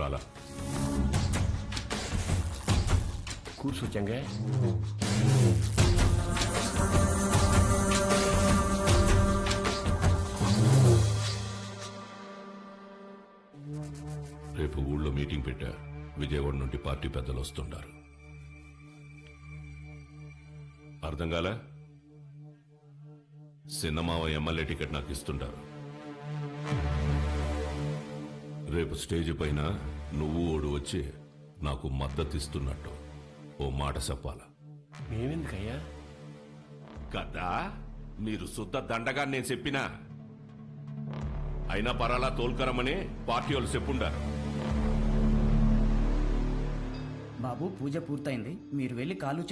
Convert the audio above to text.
రాలా కూర్చో చెంగయ్య. రేపు ఊళ్ళో మీటింగ్ పెట్టా. విజయవాడ నుండి పార్టీ పెద్దలు వస్తుంటారు. అర్థం కాలే? సినిమావ ఎమ్మెల్యే టికెట్ నాకు ఇస్తుంటారు. రేపు స్టేజ్ పైన నువ్వు ఓడు వచ్చి నాకు మద్దతు ఇస్తున్నట్టు ఓ మాట చెప్పాల. మేమెందుకయ్యా? కదా మీరు శుద్ధ దండగా నేను చెప్పినా అయినా పరాలా తోల్కరమని పార్టీ వాళ్ళు చెప్పుండారు. బాబు పూజ పూర్తయింది, మీరు వెళ్ళి కాలు